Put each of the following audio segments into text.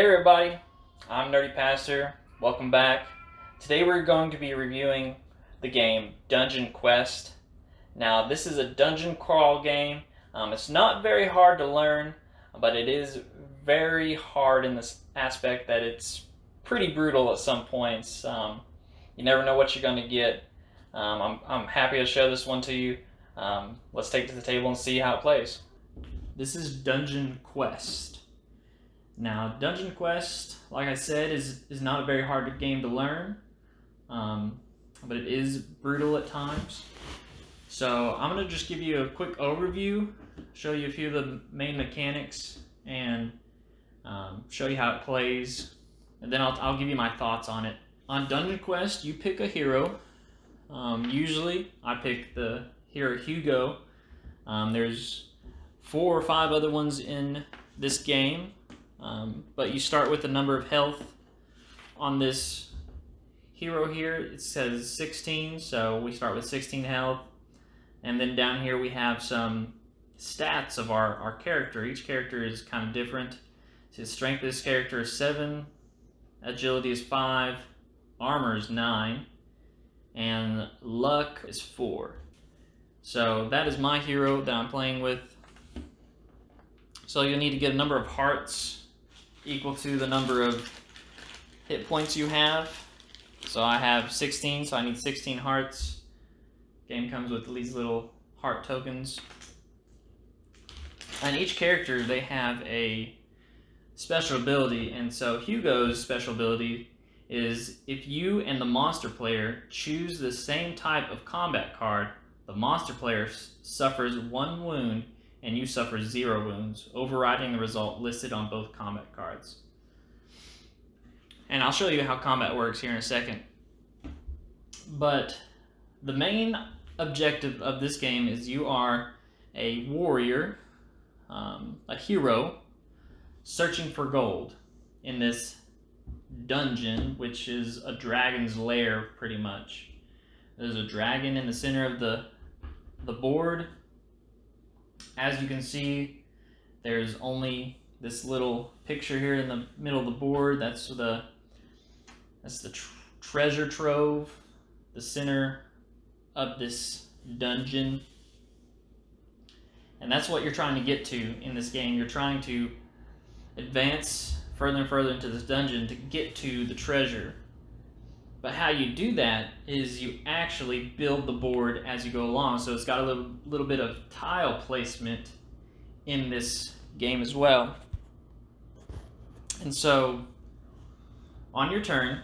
Hey everybody, I'm Nerdy Pastor. Welcome back. Today we're going to be reviewing the game Dungeon Quest. Now this is a dungeon crawl game. It's not very hard to learn, but it is very hard in this aspect that it's pretty brutal at some points. You never know what you're going to get. I'm happy to show this one to you. Let's take it to the table and see how it plays. This is Dungeon Quest. Now, Dungeon Quest, like I said, is not a very hard game to learn, but it is brutal at times. So I'm going to just give you a quick overview, show you a few of the main mechanics, and show you how it plays, and then I'll give you my thoughts on it. On Dungeon Quest, you pick a hero. Usually, I pick the hero Hugo. There's 4 or 5 other ones in this game. But you start with the number of health on this hero here. It says 16, so we start with 16 health. And then down here we have some stats of our character. Each character is kind of different. So the strength of this character is 7, agility is 5, armor is 9, and luck is 4. So that is my hero that I'm playing with. So you'll need to get a number of hearts equal to the number of hit points you have. So I have 16, so I need 16 hearts. Game comes with these little heart tokens. And each character, they have a special ability, and so Hugo's special ability is if you and the monster player choose the same type of combat card, the monster player suffers 1 wound and you suffer 0 wounds, overriding the result listed on both combat cards. And I'll show you how combat works here in a second. But the main objective of this game is you are a warrior, a hero, searching for gold in this dungeon, which is a dragon's lair pretty much. There's a dragon in the center of the board. As you can see, there's only this little picture here in the middle of the board. That's the treasure trove, the center of this dungeon. And that's what you're trying to get to in this game. You're trying to advance further and further into this dungeon to get to the treasure. But how you do that is you actually build the board as you go along. So it's got a little bit of tile placement in this game as well. And so on your turn,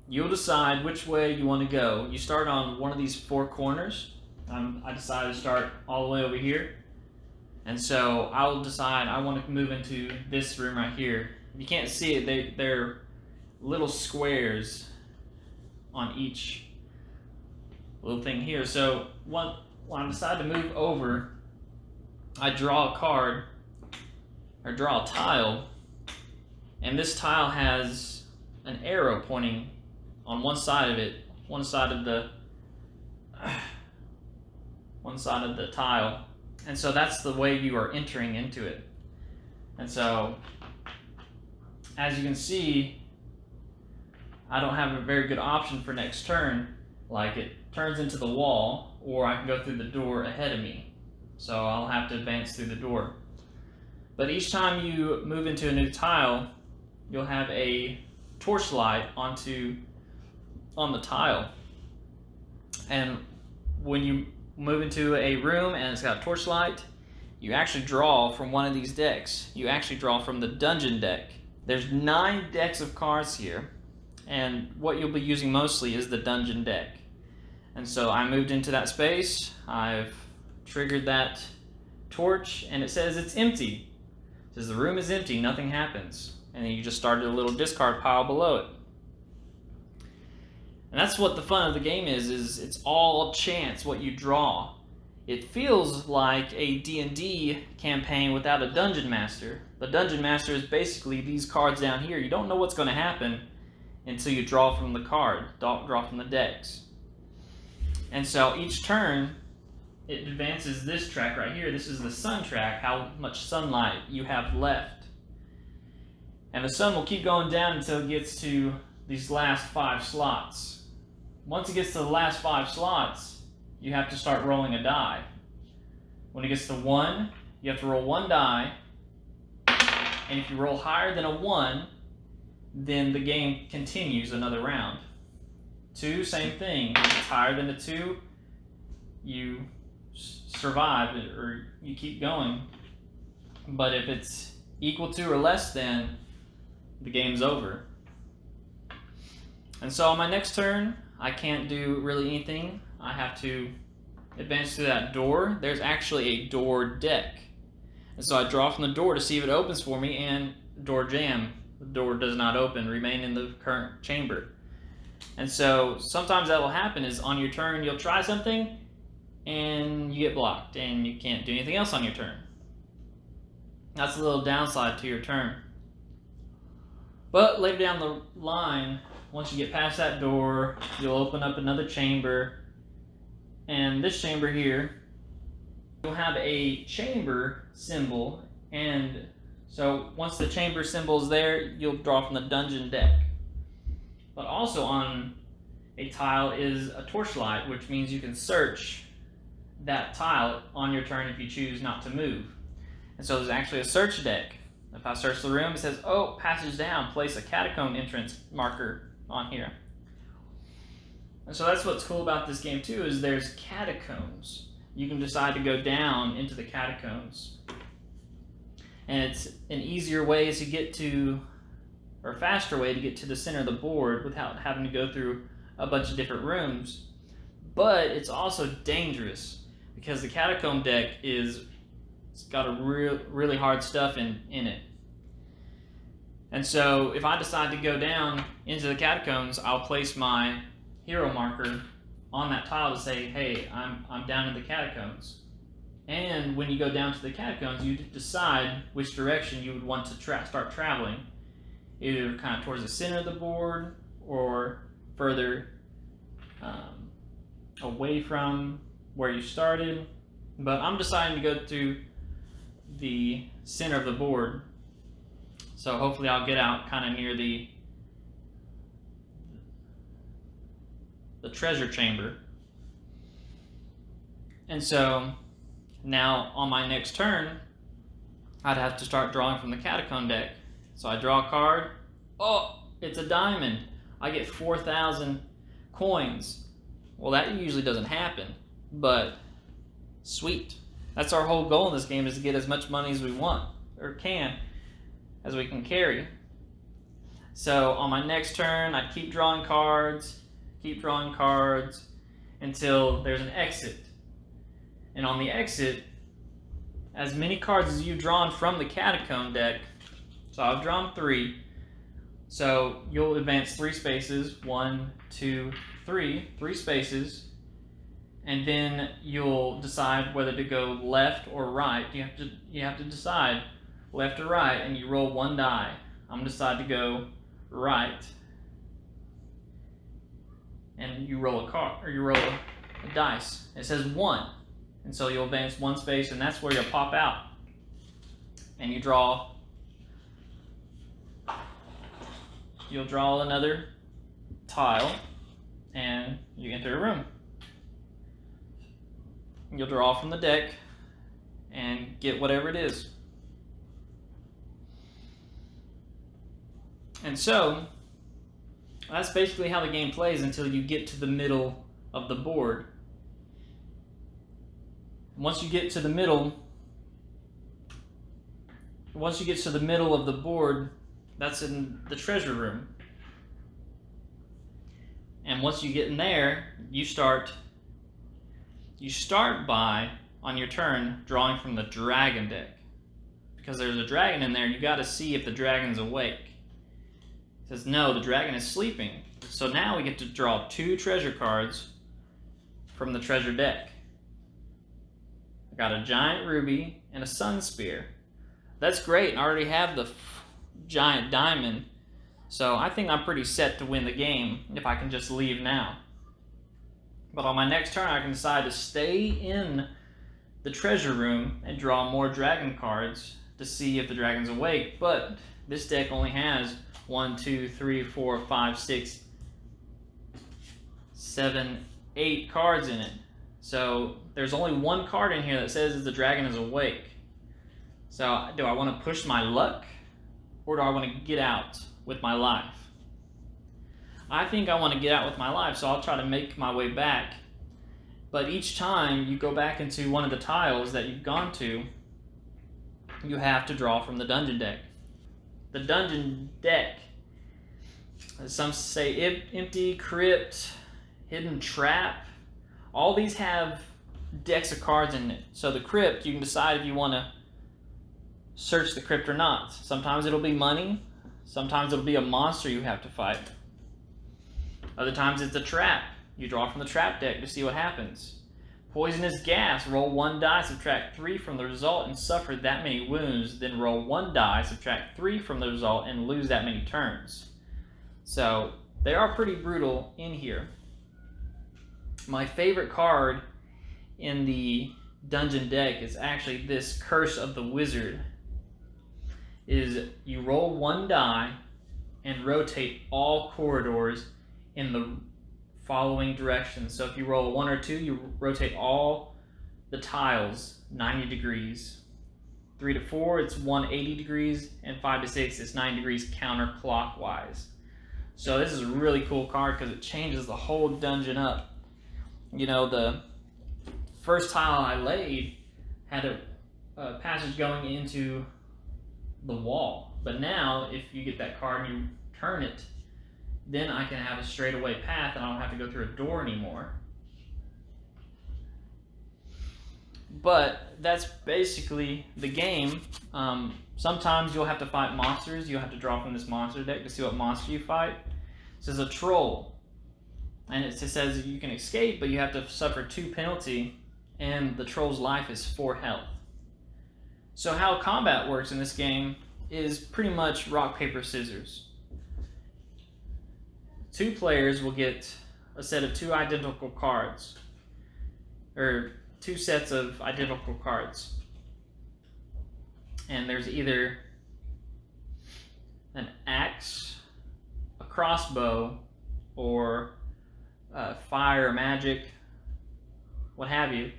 you'll decide which way you want to go. You start on one of these 4 corners. I decided to start all the way over here. And so I'll decide I want to move into this room right here. If you can't see it, they're little squares on each little thing here. So when I decide to move over, I draw a card, or draw a tile, and this tile has an arrow pointing on one side of it, one side of the tile. And so that's the way you are entering into it. And so as you can see, I don't have a very good option for next turn. Like, it turns into the wall, or I can go through the door ahead of me. So I'll have to advance through the door. But each time you move into a new tile, you'll have a torchlight on the tile. And when you move into a room and it's got a torchlight, you actually draw from one of these decks. You actually draw from the dungeon deck. There's 9 decks of cards here. And what you'll be using mostly is the dungeon deck. And so I moved into that space, I've triggered that torch, and it says it's empty. It says the room is empty, nothing happens. And then you just started a little discard pile below it. And that's what the fun of the game is it's all chance what you draw. It feels like a D&D campaign without a dungeon master. The dungeon master is basically these cards down here. You don't know what's going to happen until you draw from the card, draw from the decks. And so each turn, it advances this track right here. This is the sun track, how much sunlight you have left. And the sun will keep going down until it gets to these last 5 slots. Once it gets to the last 5 slots, you have to start rolling a die. When it gets to 1, you have to roll 1 die. And if you roll higher than a 1, then the game continues another round. 2, same thing. If it's higher than a 2, you survive or you keep going. But if it's equal to or less than, the game's over. And so on my next turn, I can't do really anything. I have to advance to that door. There's actually a door deck. And so I draw from the door to see if it opens for me, and door jam. The door does not open. Remain in the current chamber. And so sometimes that will happen is on your turn you'll try something and you get blocked and you can't do anything else on your turn. That's a little downside to your turn. But later down the line, once you get past that door, you'll open up another chamber. And this chamber here, you'll have a chamber symbol, and so once the chamber symbol is there, you'll draw from the dungeon deck. But also on a tile is a torchlight, which means you can search that tile on your turn if you choose not to move. And so there's actually a search deck. If I search the room, it says, oh, passage down, place a catacomb entrance marker on here. And so that's what's cool about this game too, is there's catacombs. You can decide to go down into the catacombs. And it's an easier way to get to, or a faster way to get to the center of the board without having to go through a bunch of different rooms. But it's also dangerous because the catacomb deck it's got a really hard stuff in it. And so if I decide to go down into the catacombs, I'll place my hero marker on that tile to say, hey, I'm down in the catacombs. And when you go down to the catacombs, you decide which direction you would want to start traveling. Either kind of towards the center of the board or further away from where you started. But I'm deciding to go to the center of the board. So hopefully I'll get out kind of near the treasure chamber. And so now on my next turn, I'd have to start drawing from the catacomb deck. So I draw a card. Oh, it's a diamond. I get 4,000 coins. Well, that usually doesn't happen, but sweet. That's our whole goal in this game, is to get as much money as we want, or as we can carry. So on my next turn, I keep drawing cards until there's an exit. And on the exit, as many cards as you've drawn from the catacomb deck, so I've drawn 3, so you'll advance 3 spaces, 1, 2, 3 spaces, and then you'll decide whether to go left or right. You have to decide left or right, and you roll 1 die. I'm going to decide to go right, and you roll a card, or you roll a dice. It says 1, and so you'll advance 1 space, and that's where you'll pop out, and you'll draw another tile, and you enter a room. You'll draw from the deck and get whatever it is. And so that's basically how the game plays until you get to the middle of the board. Once you get to the middle of the board, that's in the treasure room. And once you get in there, you start by, on your turn, drawing from the dragon deck. Because there's a dragon in there, you got to see if the dragon's awake. It says, no, the dragon is sleeping. So now we get to draw 2 treasure cards from the treasure deck. I got a giant ruby and a sun spear. That's great. I already have the giant diamond. So I think I'm pretty set to win the game if I can just leave now. But on my next turn, I can decide to stay in the treasure room and draw more dragon cards to see if the dragon's awake, but this deck only has 1, 2, 3, 4, 5, 6, 7, 8 cards in it. So there's only one card in here that says the dragon is awake. So do I want to push my luck, or do I want to get out with my life? I think I want to get out with my life, so I'll try to make my way back. But each time you go back into one of the tiles that you've gone to, you have to draw from the dungeon deck. The dungeon deck, some say empty, crypt, hidden trap, all these have decks of cards in it. So the crypt, you can decide if you want to search the crypt or not. Sometimes it'll be money, sometimes it'll be a monster you have to fight. Other times it's a trap. You draw from the trap deck to see what happens. Poisonous gas. Roll 1 die, subtract 3 from the result, and suffer that many wounds. Then roll 1 die, subtract 3 from the result, and lose that many turns. So they are pretty brutal in here. My favorite card in the dungeon deck is actually this Curse of the Wizard. Is you roll 1 die and rotate all corridors in the following directions. So if you roll a 1 or 2, you rotate all the tiles 90 degrees. 3 to 4, it's 180 degrees, and 5 to 6, it's 9 degrees counterclockwise. So this is a really cool card because it changes the whole dungeon up. You know, the first tile I laid had a passage going into the wall, but now if you get that card and you turn it, then I can have a straightaway path and I don't have to go through a door anymore. But that's basically the game. Sometimes you'll have to fight monsters. You'll have to draw from this monster deck to see what monster you fight. This is a troll, and it says you can escape, but you have to suffer 2 penalty, and the troll's life is 4 health. So how combat works in this game is pretty much rock, paper, scissors. 2 players will get a set of 2 identical cards, or 2 sets of identical cards. And there's either an axe, a crossbow, or fire or magic, what have you.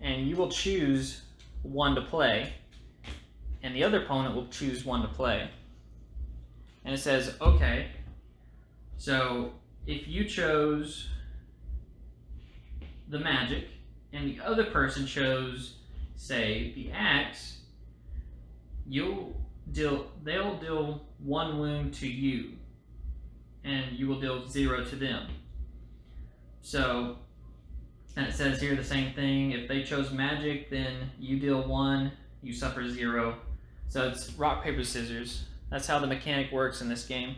And you will choose one to play, and the other opponent will choose one to play. And it says, okay, so if you chose the magic and the other person chose, say, the axe, they'll deal 1 wound to you, and you will deal 0 to them. So, and it says here the same thing. If they chose magic, then you deal 1, you suffer 0. So it's rock, paper, scissors. That's how the mechanic works in this game.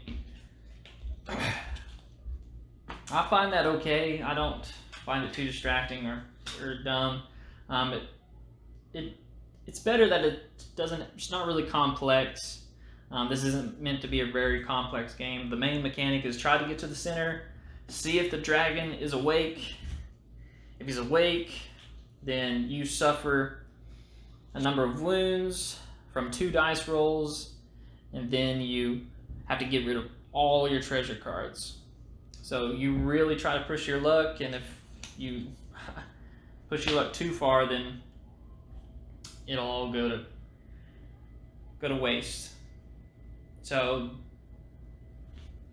I find that okay. I don't find it too distracting or dumb. It's better that it's not really complex. This isn't meant to be a very complex game. The main mechanic is try to get to the center, see if the dragon is awake. If he's awake, then you suffer a number of wounds from 2 dice rolls, and then you have to get rid of all your treasure cards. So you really try to push your luck, and if you push your luck too far, then it'll all go to waste. So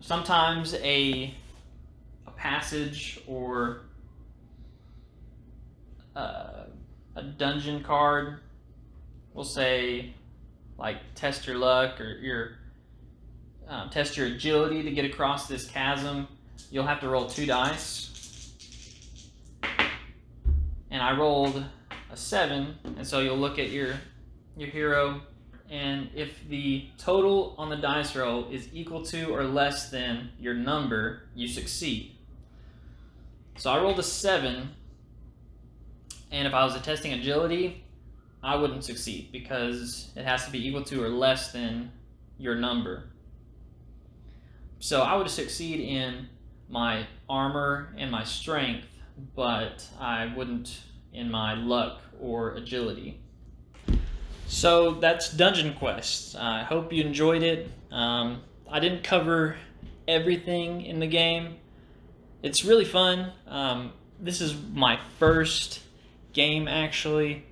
sometimes a passage or a dungeon card will say, like, test your luck, or test your agility to get across this chasm. You'll have to roll 2 dice, and I rolled a 7, and so you'll look at your hero, and if the total on the dice roll is equal to or less than your number, you succeed. So I rolled a 7, and if I was testing agility, I wouldn't succeed because it has to be equal to or less than your number. So I would succeed in my armor and my strength, but I wouldn't in my luck or agility. So that's Dungeon Quest. I hope you enjoyed it. I didn't cover everything in the game. It's really fun. This is my first game, actually.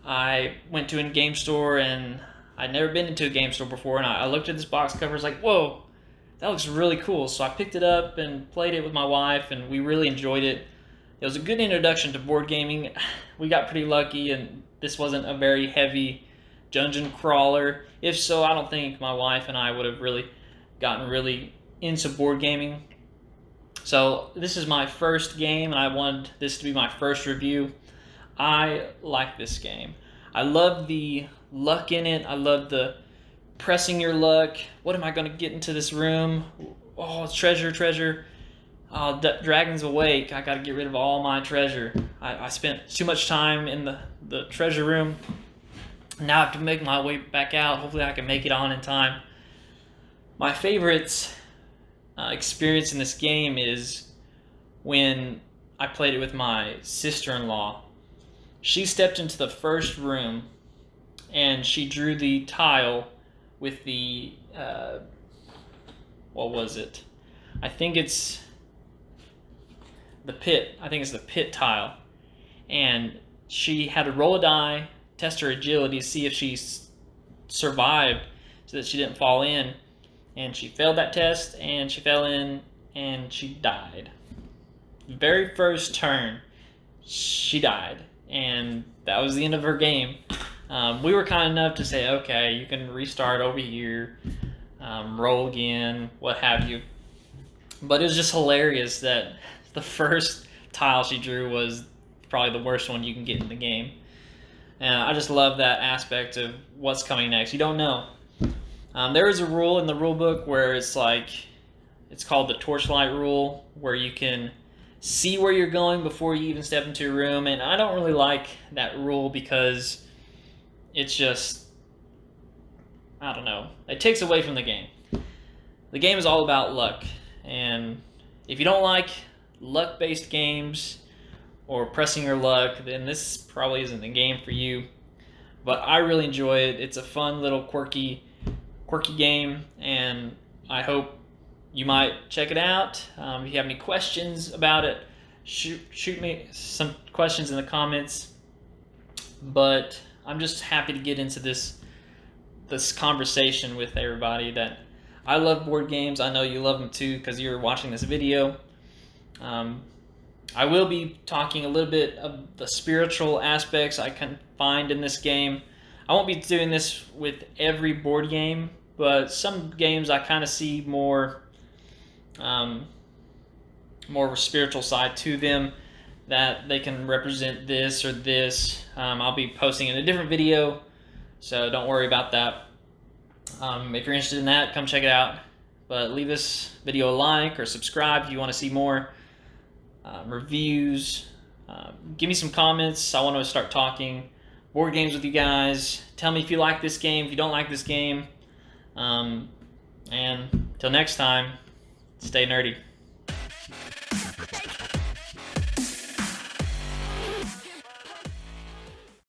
I went to a game store, and I'd never been into a game store before, and I looked at this box cover. I was like, whoa, that looks really cool. So I picked it up and played it with my wife, and we really enjoyed it. It was a good introduction to board gaming. We got pretty lucky, and this wasn't a very heavy dungeon crawler. If so, I don't think my wife and I would have really gotten really into board gaming. So this is my first game, and I wanted this to be my first review. I like this game. I love the luck in it. I love the pressing your luck. What am I going to get into this room? Oh, treasure, treasure. Oh, Dragon's Awake. I got to get rid of all my treasure. I spent too much time in the treasure room. Now I have to make my way back out. Hopefully I can make it on in time. My favorite experience in this game is when I played it with my sister-in-law. She stepped into the first room and she drew the tile with the, what was it? I think it's the pit. I think it's the pit tile. And she had to roll a die, test her agility, to see if she survived so that she didn't fall in. And she failed that test, and she fell in, and she died. Very first turn, she died. And that was the end of her game. We were kind enough to say, okay, you can restart over here, roll again, what have you. But it was just hilarious that the first tile she drew was probably the worst one you can get in the game. And I just love that aspect of what's coming next. You don't know. There is a rule in the rule book where it's called the torchlight rule, where you can see where you're going before you even step into a room. And I don't really like that rule because it's just, I don't know, it takes away from the game. The game is all about luck. And if you don't like luck-based games or pressing your luck, then this probably isn't the game for you. But I really enjoy it. It's a fun little quirky game, and I hope you might check it out. If you have any questions about it, shoot me some questions in the comments. But I'm just happy to get into this conversation with everybody that I love board games. I know you love them too because you're watching this video. I will be talking a little bit of the spiritual aspects I can find in this game. I won't be doing this with every board game, but some games I kind of see more of a spiritual side to them, that they can represent this or this. I'll be posting in a different video, so don't worry about that. If you're interested in that, come check it out. But leave this video a like or subscribe if you want to see more reviews. Give me some comments. I want to start talking board games with you guys. Tell me if you like this game, if you don't like this game. And till next time, stay nerdy.